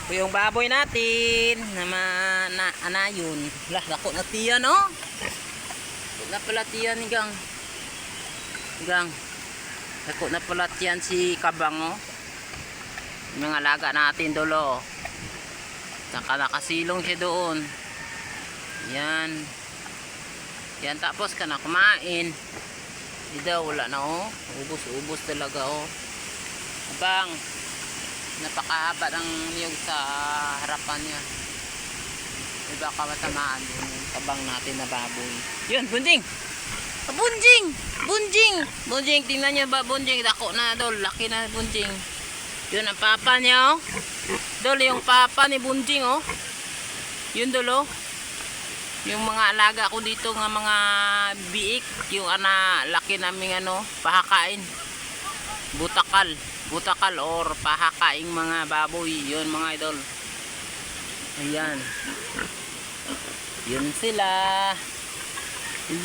Ito yung baboy natin na anayon. Lah, dako na tiyan, oh. Dako na pala tiyan ni Gang. Gang. Dako na pala tiyan si Kabang, oh. Yung mga alaga natin dolo. Saka nakasilong siya doon. Yan. Yan, tapos ka na kumain. Di daw, wala na, oh. Ubus-ubus talaga, oh. Abang. Napakahaba ng niyog sa harapan niya. Diba ka matamaan yung kabang natin na baboy. Yun, bunjing! Bunjing! Bunjing! Bunjing, tingnan niyo ba, bunjing? Dako na, dol. Laki na, bunjing. Yun ang papa niya, oh. Dol, yung papa ni bunjing, oh. Yun, dol, oh. Yung mga alaga ko dito ng mga biik, yung laki naming pahakain. Butakal or pahakaing mga baboy. Yun mga idol. Ayan. Yun sila.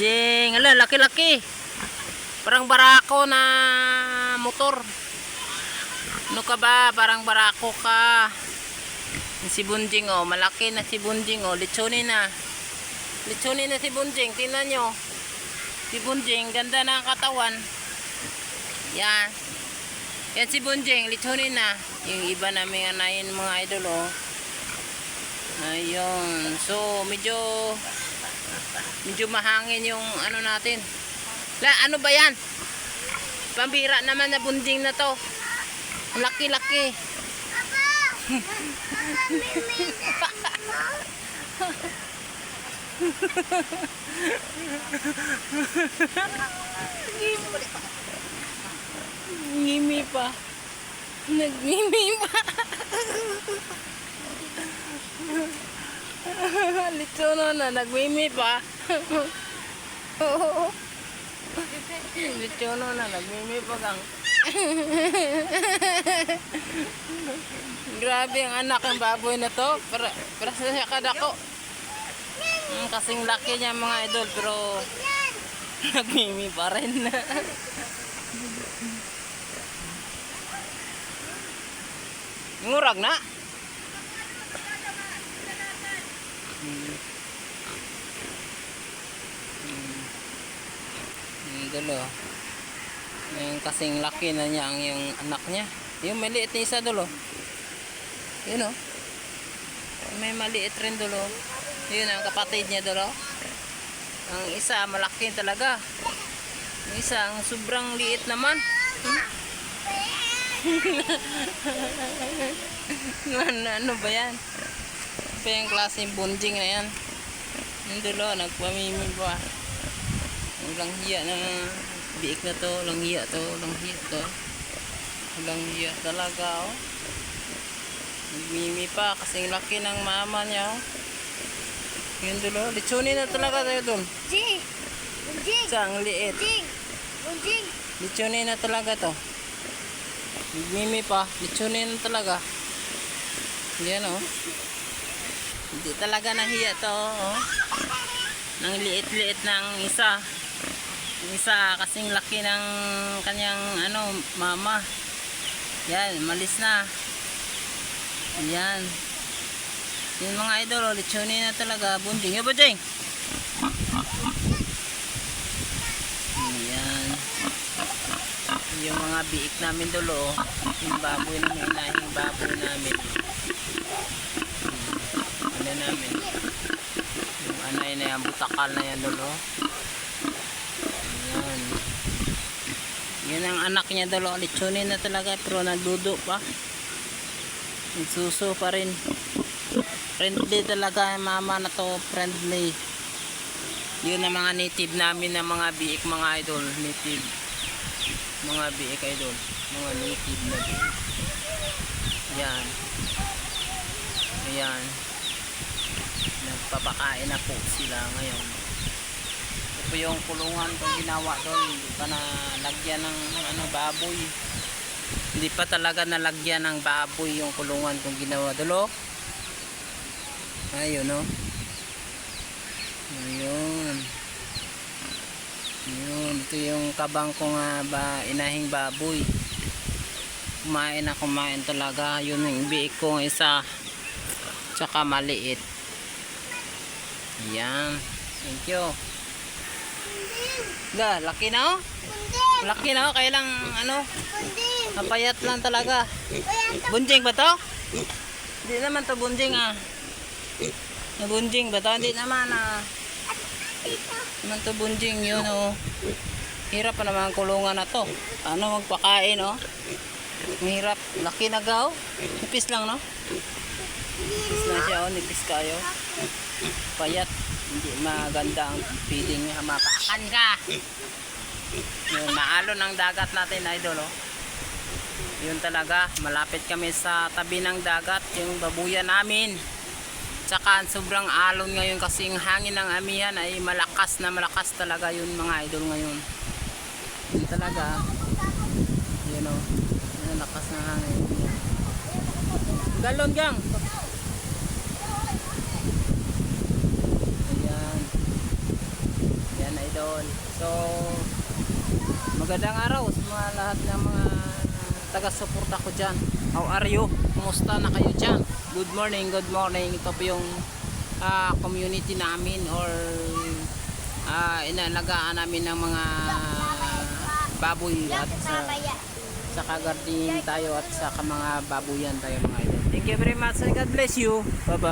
Jing, ala, laki-laki. Parang barako na motor. Ano ka ba? Parang barako ka. Si Bunjing, oh. Malaki na si Bunjing, oh. Litsunin na. Litsunin na si Bunjing. Tingnan nyo. Si Bunjing, ganda na ang katawan. Yan. Yan si Bunjing, litsunin na. Yung iba namin anayin mga idol, oh. Ayun. So, medyo mahangin yung natin. Ano ba yan? Pambira naman na Bunjing na to. Laki-laki. Ngimi pa. Nagmimi pa. Litsuno na, nagmimi pa. Litsuno na, nagmimi pa Gang. Grabe ang anak ng baboy na to. Para sa kadako. Kasing laki niya mga idol, pero nagmimi pa rin. Ngurag na. Dulo. Yung kasing laki na niya yung anak niya. Yung maliit na isa dulo. Yun, oh. May maliit rin dulo. Yun ang kapatid niya dulo. Ang isa malaki talaga. Yung isa ang sobrang liit naman. Ano ba yan? Pa yung klaseng Bunjing na yan. Yung dulo, nagpamimi pa. Walang hiya na biik na to. Walang hiya to. Walang hiya to. Walang hiya talaga, oh. Nagmimi pa kasing laki ng mama niya, oh. Yung dulo, litsunin na talaga tayo dun. Bunjing! Bunjing! Isang liit. Bunjing! Bunjing! Litsunin na talaga to. Nagmimi pa, litsunin na talaga. Yan, oh. Hindi talaga nahiya to, oh. Nang liit-liit ng isa. Yung isa kasing laki ng kanyang mama. Yan, malis na. Yan. Yung mga idol, litsunin na talaga. Bunjing. Yo, Bunjing! Yan. Yung mga biik namin dulo, yung baboy namin, inahing baboy namin. Namin. Yung anay na yan, butakal na yan dulo. Yan. Yan ang anak niya dulo. Litsunin na talaga, pero nagdudo pa. Nagsuso pa rin. Friendly talaga yung mama na to, friendly. Yun ang mga native namin na mga biik, mga idol. Native. Mga biik idol. Mga native na biik. Yan. Ayan. Nagpapakain na po sila ngayon. Ito po yung kulungan kong ginawa doon. Hindi pa nalagyan ng baboy. Hindi pa talaga nalagyan ng baboy yung kulungan kong ginawa doon. Ayun, no. Ayun. Ayun, ito yung kabang ko nga inahing baboy. Kumain na kumain talaga. Yun yung biik ko isa. Tsaka maliit. Yan. Thank you. Ga, laki na oh. Bunjing. Laki na oh. Kaya lang ano, Bunjing. napayat lang talaga. Ayan, Bunjing ba to? Hindi naman to bunjing ah. Na bunjing ba to? Hindi naman ah. dito. Naman to bunjing yun oh. Hirap pa naman ang kulungan na to. Ano magpakain oh. Mahirap. Laki na gaw. Nipis lang no? Nipis lang siya oh. Nipis kayo. Payat. Hindi maganda ang feeding niya. Mapakan ka. Yun, maalon ang dagat natin idol oh. Yun talaga. Malapit kami sa tabi ng dagat. Yung babuyan namin. Tsaka sobrang alon ngayon kasi yung hangin ng amihan ay malakas na malakas talaga yun mga idol ngayon. Yun talaga. Yun o. Yun lakas ng hangin. Galon gang. Ayan. Ayan idol. So magandang araw sa mga lahat ng mga taga-suporta ko dyan. How are you? Kumusta na kayo dyan? Good morning, good morning. Ito po yung community namin or inaalagaan namin ng mga baboy at sa gardening tayo at sa mga babuyan tayo mga idol. Thank you very much and God bless you. Bye bye.